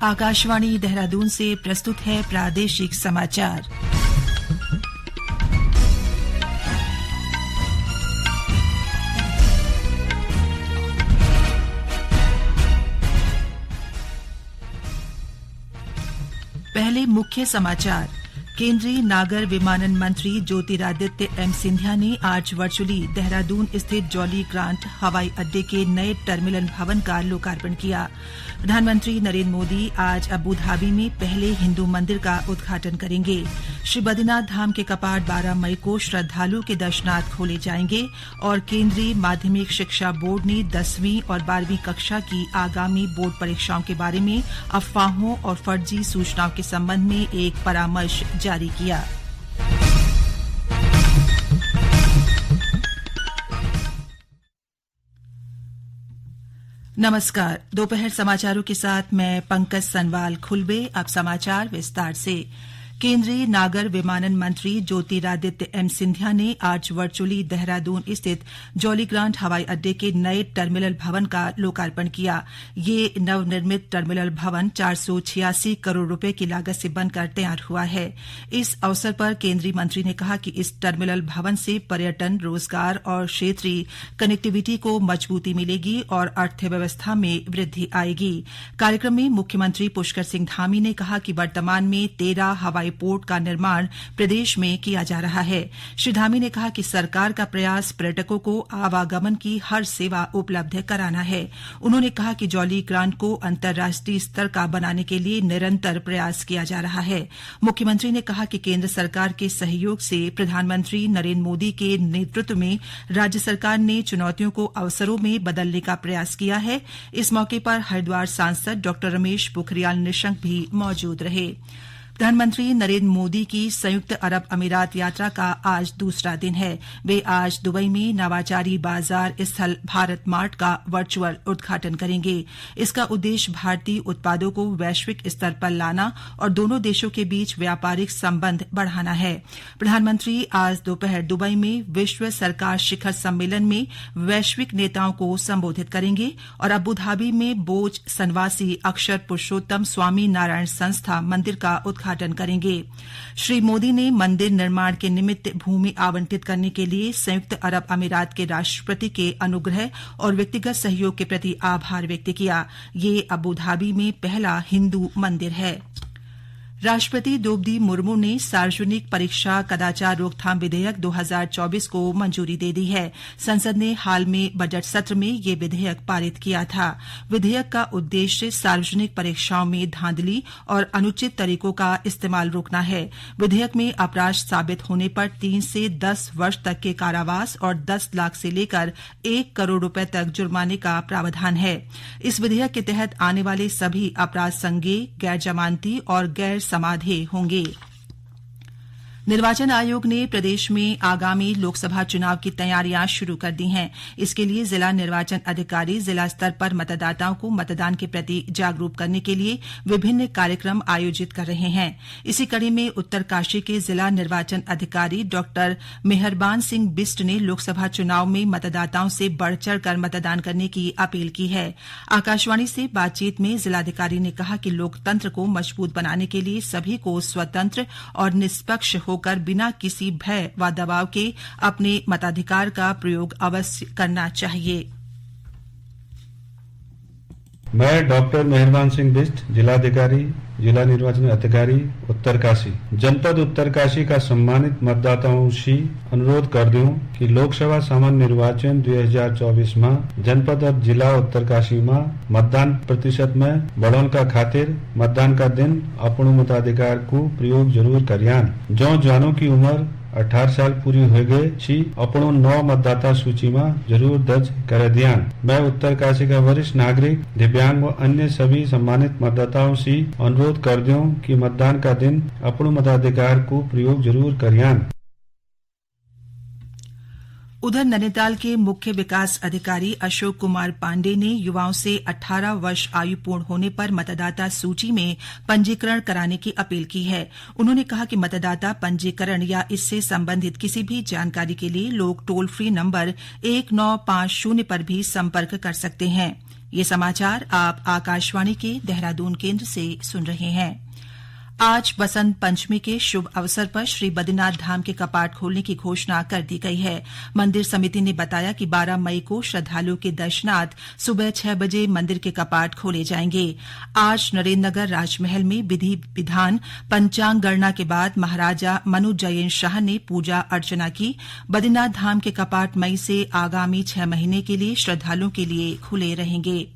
आकाशवाणी देहरादून से प्रस्तुत है प्रादेशिक समाचार। पहले मुख्य समाचार। केंद्रीय नागर विमानन मंत्री ज्योतिरादित्य एम सिंधिया ने आज वर्चुअली देहरादून स्थित जॉली ग्रांट हवाई अड्डे के नए टर्मिनल भवन का लोकार्पण किया। प्रधानमंत्री नरेंद्र मोदी आज अबू धाबी में पहले हिंदू मंदिर का उद्घाटन करेंगे। श्री बद्रीनाथ धाम के कपाट 12 मई को श्रद्धालुओं के दर्शनार्थ खोले जाएंगे और केंद्रीय माध्यमिक शिक्षा बोर्ड ने 10वीं और 12वीं कक्षा की आगामी बोर्ड परीक्षाओं के बारे में अफवाहों और फर्जी सूचनाओं के संबंध में एक परामर्श जारी किया। नमस्कार, दोपहर समाचारों के साथ मैं पंकज सनवाल खुलबे। अब समाचार विस्तार से। केंद्रीय नागर विमानन मंत्री ज्योतिरादित्य एम सिंधिया ने आज वर्चुअली देहरादून स्थित जॉली ग्रांट हवाई अड्डे के नए टर्मिनल भवन का लोकार्पण किया। ये नवनिर्मित टर्मिनल भवन 486 करोड़ रुपए की लागत से बनकर तैयार हुआ है। इस अवसर पर केंद्रीय मंत्री ने कहा कि इस टर्मिनल भवन से पर्यटन, रोजगार और क्षेत्रीय कनेक्टिविटी को मजबूती मिलेगी और अर्थव्यवस्था में वृद्धि आएगी। कार्यक्रम में मुख्यमंत्री पुष्कर सिंह धामी ने कहा कि वर्तमान में 13 हवाई पोर्ट का निर्माण प्रदेश में किया जा रहा है। श्री धामी ने कहा कि सरकार का प्रयास पर्यटकों को आवागमन की हर सेवा उपलब्ध कराना है। उन्होंने कहा कि जॉली ग्रांट को अंतर्राष्ट्रीय स्तर का बनाने के लिए निरंतर प्रयास किया जा रहा है। मुख्यमंत्री ने कहा कि केंद्र सरकार के सहयोग से प्रधानमंत्री नरेंद्र मोदी के नेतृत्व में राज्य सरकार ने चुनौतियों को अवसरों में बदलने का प्रयास किया है। इस मौके पर हरिद्वार सांसद डॉ रमेश पोखरियाल निशंक भी मौजूद रहे। प्रधानमंत्री नरेंद्र मोदी की संयुक्त अरब अमीरात यात्रा का आज दूसरा दिन है। वे आज दुबई में नवाचारी बाजार स्थल भारत मार्ट का वर्चुअल उद्घाटन करेंगे। इसका उद्देश्य भारतीय उत्पादों को वैश्विक स्तर पर लाना और दोनों देशों के बीच व्यापारिक संबंध बढ़ाना है। प्रधानमंत्री आज दोपहर दुबई में विश्व सरकार शिखर सम्मेलन में वैश्विक नेताओं को संबोधित करेंगे और अबू धाबी में बोझ सनवासी अक्षर पुरुषोत्तम स्वामी नारायण संस्था मंदिर का उद्घाटन करेंगे। श्री मोदी ने मंदिर निर्माण के निमित्त भूमि आवंटित करने के लिए संयुक्त अरब अमीरात के राष्ट्रपति के अनुग्रह और व्यक्तिगत सहयोग के प्रति आभार व्यक्त किया। ये अबू धाबी में पहला हिंदू मंदिर है। राष्ट्रपति द्रौपदी मुर्मू ने सार्वजनिक परीक्षा कदाचार रोकथाम विधेयक 2024 को मंजूरी दे दी है। संसद ने हाल में बजट सत्र में ये विधेयक पारित किया था। विधेयक का उद्देश्य सार्वजनिक परीक्षाओं में धांधली और अनुचित तरीकों का इस्तेमाल रोकना है। विधेयक में अपराध साबित होने पर 3 से 10 वर्ष तक के कारावास और 10 लाख से लेकर 1 करोड़ रुपए तक जुर्माने का प्रावधान है। इस विधेयक के तहत आने वाले सभी अपराध संज्ञेय, गैर जमानती और गैर समाधेय होंगे। निर्वाचन आयोग ने प्रदेश में आगामी लोकसभा चुनाव की तैयारियां शुरू कर दी हैं। इसके लिए जिला निर्वाचन अधिकारी जिला स्तर पर मतदाताओं को मतदान के प्रति जागरूक करने के लिए विभिन्न कार्यक्रम आयोजित कर रहे हैं। इसी कड़ी में उत्तरकाशी के जिला निर्वाचन अधिकारी डॉ मेहरबान सिंह बिष्ट ने लोकसभा चुनाव में मतदाताओं से बढ़ चढ़ कर मतदान करने की अपील की है। आकाशवाणी से बातचीत में जिलाधिकारी ने कहा कि लोकतंत्र को मजबूत बनाने के लिए सभी को स्वतंत्र और निष्पक्ष होकर बिना किसी भय व दबाव के अपने मताधिकार का प्रयोग अवश्य करना चाहिए। मैं डॉक्टर मेहरबान सिंह बिष्ट, जिलाधिकारी, जिला निर्वाचन अधिकारी उत्तरकाशी, जनपद उत्तरकाशी का सम्मानित मतदाताओं से अनुरोध कर दूं कि लोकसभा सामान्य निर्वाचन 2024 में जनपद और जिला उत्तरकाशी में मतदान प्रतिशत में बढ़ोन का खातिर मतदान का दिन अपनो मताधिकार को प्रयोग जरूर करियान। जो जवानों की उम्र 18 साल पूरी हो गए छी अपनो 9 मतदाता सूची में जरूर दर्ज कर दियान। मैं उत्तरकाशी का वरिष्ठ नागरिक, दिव्यांग व अन्य सभी सम्मानित मतदाताओं से अनुरोध कर दूं कि मतदान का दिन अपनो मताधिकार को प्रयोग जरूर करियान। उधर नैनीताल के मुख्य विकास अधिकारी अशोक कुमार पांडे ने युवाओं से 18 वर्ष आयु पूर्ण होने पर मतदाता सूची में पंजीकरण कराने की अपील की है। उन्होंने कहा कि मतदाता पंजीकरण या इससे संबंधित किसी भी जानकारी के लिए लोग टोल फ्री नंबर 1950 पर भी संपर्क कर सकते हैं। ये समाचार आप आकाशवाणी के देहरादून केंद्र से सुन रहे हैं। आज बसंत पंचमी के शुभ अवसर पर श्री बद्रीनाथ धाम के कपाट खोलने की घोषणा कर दी गई है। मंदिर समिति ने बताया कि 12 मई को श्रद्धालुओं के दर्शनार्थ सुबह 6 बजे मंदिर के कपाट खोले जाएंगे। आज नरेंद्रनगर राजमहल में विधि विधान पंचांग गणना के बाद महाराजा मनु जयेन शाह ने पूजा अर्चना की। बद्रीनाथ धाम के कपाट मई से आगामी 6 महीने के लिए श्रद्धालुओं के लिए खुले रहेंगे।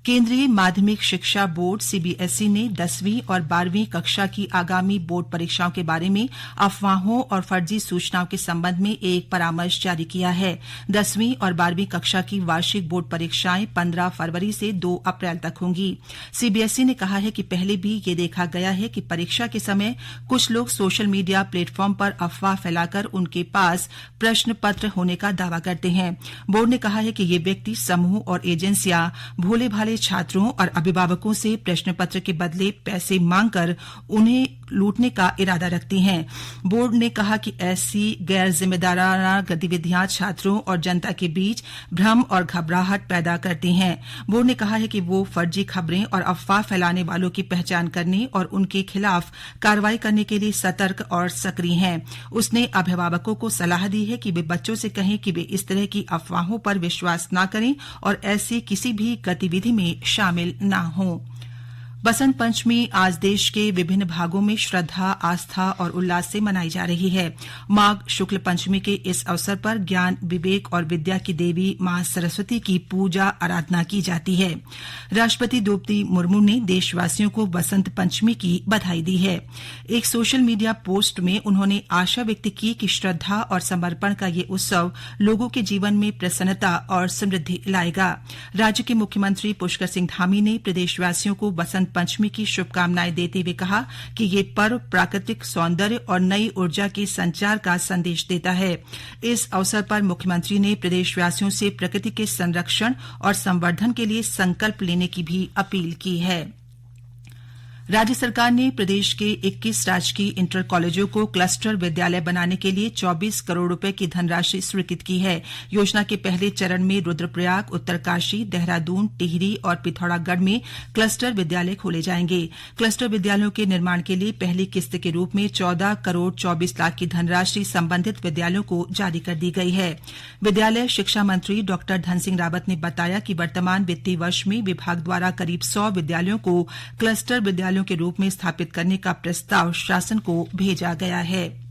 केंद्रीय माध्यमिक शिक्षा बोर्ड सीबीएसई ने 10वीं और 12वीं कक्षा की आगामी बोर्ड परीक्षाओं के बारे में अफवाहों और फर्जी सूचनाओं के संबंध में एक परामर्श जारी किया है। 10वीं और 12वीं कक्षा की वार्षिक बोर्ड परीक्षाएं 15 फरवरी से 2 अप्रैल तक होंगी। सीबीएसई ने कहा है कि पहले भी ये देखा गया है कि परीक्षा के समय कुछ लोग सोशल मीडिया प्लेटफॉर्म पर अफवाह फैलाकर उनके पास प्रश्न पत्र होने का दावा करते हैं। बोर्ड ने कहा है कि ये व्यक्ति, समूह और एजेंसियां भोले भाले छात्रों और अभिभावकों से प्रश्न पत्र के बदले पैसे मांगकर उन्हें लूटने का इरादा रखती हैं। बोर्ड ने कहा कि ऐसी गैर जिम्मेदाराना गतिविधियां छात्रों और जनता के बीच भ्रम और घबराहट पैदा करती हैं। बोर्ड ने कहा है कि वो फर्जी खबरें और अफवाह फैलाने वालों की पहचान करने और उनके खिलाफ कार्रवाई करने के लिए सतर्क और सक्रिय हैं। उसने अभिभावकों को सलाह दी है कि वे बच्चों से कहें कि वे इस तरह की अफवाहों पर विश्वास न करें और ऐसी किसी भी गतिविधि में शामिल न हों। बसंत पंचमी आज देश के विभिन्न भागों में श्रद्धा, आस्था और उल्लास से मनाई जा रही है। माघ शुक्ल पंचमी के इस अवसर पर ज्ञान, विवेक और विद्या की देवी मां सरस्वती की पूजा आराधना की जाती है। राष्ट्रपति द्रौपदी मुर्मू ने देशवासियों को बसंत पंचमी की बधाई दी है। एक सोशल मीडिया पोस्ट में उन्होंने आशा व्यक्त की कि श्रद्धा और समर्पण का ये उत्सव लोगों के जीवन में प्रसन्नता और समृद्धि लाएगा। राज्य के मुख्यमंत्री पुष्कर सिंह धामी ने प्रदेशवासियों को बसंत पंचमी की शुभकामनाएं देते हुए कहा कि ये पर्व प्राकृतिक सौंदर्य और नई ऊर्जा के संचार का संदेश देता है। इस अवसर पर मुख्यमंत्री ने प्रदेशवासियों से प्रकृति के संरक्षण और संवर्धन के लिए संकल्प लेने की भी अपील की है। राज्य सरकार ने प्रदेश के 21 राजकीय इंटर कॉलेजों को क्लस्टर विद्यालय बनाने के लिए 24 करोड़ रुपए की धनराशि स्वीकृत की है। योजना के पहले चरण में रुद्रप्रयाग, उत्तरकाशी, देहरादून, टिहरी और पिथौरागढ़ में क्लस्टर विद्यालय खोले जाएंगे। क्लस्टर विद्यालयों के निर्माण के लिए पहली किस्त के रूप में 14 करोड़ 24 लाख की धनराशि संबंधित विद्यालयों को जारी कर दी गई है। विद्यालय शिक्षा मंत्री डॉ धन सिंह रावत ने बताया कि वर्तमान वित्तीय वर्ष में विभाग द्वारा करीब 100 विद्यालयों को क्लस्टर विद्यालयों के रूप में स्थापित करने का प्रस्ताव शासन को भेजा गया है।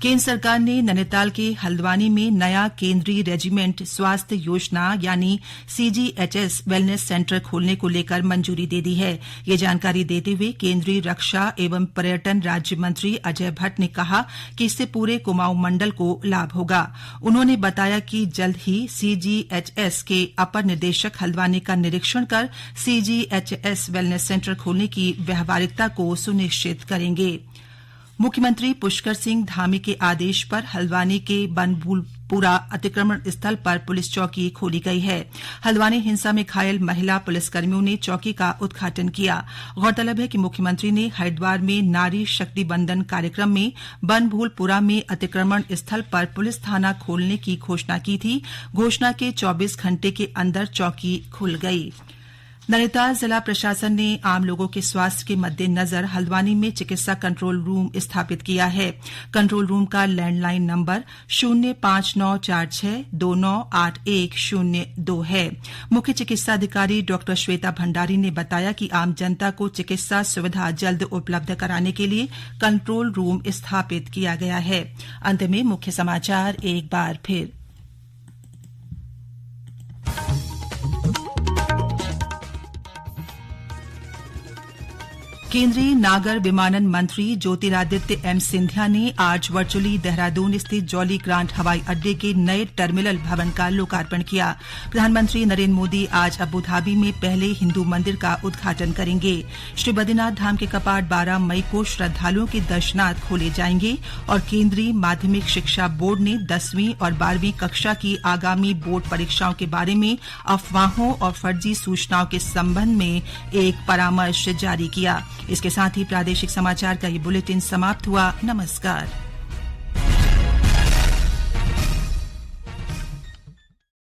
केंद्र सरकार ने नैनीताल के हल्द्वानी में नया केंद्रीय रेजिमेंट स्वास्थ्य योजना यानी CGHS वेलनेस सेंटर खोलने को लेकर मंजूरी दे दी है। ये जानकारी देते हुए केंद्रीय रक्षा एवं पर्यटन राज्य मंत्री अजय भट्ट ने कहा कि इससे पूरे कुमाऊं मंडल को लाभ होगा। उन्होंने बताया कि जल्द ही CGHS के अपर निदेशक हल्द्वानी का निरीक्षण कर CGHS वेलनेस सेंटर खोलने की व्यावहारिकता को सुनिश्चित करेंगे। मुख्यमंत्री पुष्कर सिंह धामी के आदेश पर हल्द्वानी के बनभूलपुरा अतिक्रमण स्थल पर पुलिस चौकी खोली गई है। हल्द्वानी हिंसा में घायल महिला पुलिसकर्मियों ने चौकी का उद्घाटन किया। गौरतलब है कि मुख्यमंत्री ने हरिद्वार में नारी शक्ति बंधन कार्यक्रम में बनभूलपुरा में अतिक्रमण स्थल पर पुलिस थाना खोलने की घोषणा की थी। घोषणा के 24 घंटे के अंदर चौकी खुल गई। नैनीताल जिला प्रशासन ने आम लोगों के स्वास्थ्य के मद्देनजर हल्द्वानी में चिकित्सा कंट्रोल रूम स्थापित किया है। कंट्रोल रूम का लैंडलाइन नंबर 05946298102 है। मुख्य चिकित्सा अधिकारी डॉ श्वेता भंडारी ने बताया कि आम जनता को चिकित्सा सुविधा जल्द उपलब्ध कराने के लिए कंट्रोल रूम स्थापित किया गया है। अंत में मुख्य समाचार एक बार फिर। केंद्रीय नागर विमानन मंत्री ज्योतिरादित्य एम सिंधिया ने आज वर्चुअली देहरादून स्थित जॉली ग्रांट हवाई अड्डे के नए टर्मिनल भवन का लोकार्पण किया। प्रधानमंत्री नरेंद्र मोदी आज अबू धाबी में पहले हिंदू मंदिर का उद्घाटन करेंगे। श्री बद्रीनाथ धाम के कपाट 12 मई को श्रद्धालुओं के दर्शनार्थ खोले जाएंगे और केंद्रीय माध्यमिक शिक्षा बोर्ड ने 10वीं और 12वीं कक्षा की आगामी बोर्ड परीक्षाओं के बारे में अफवाहों और फर्जी सूचनाओं के संबंध में एक परामर्श जारी किया। इसके साथ ही प्रादेशिक समाचार का ये बुलेटिन समाप्त हुआ। नमस्कार।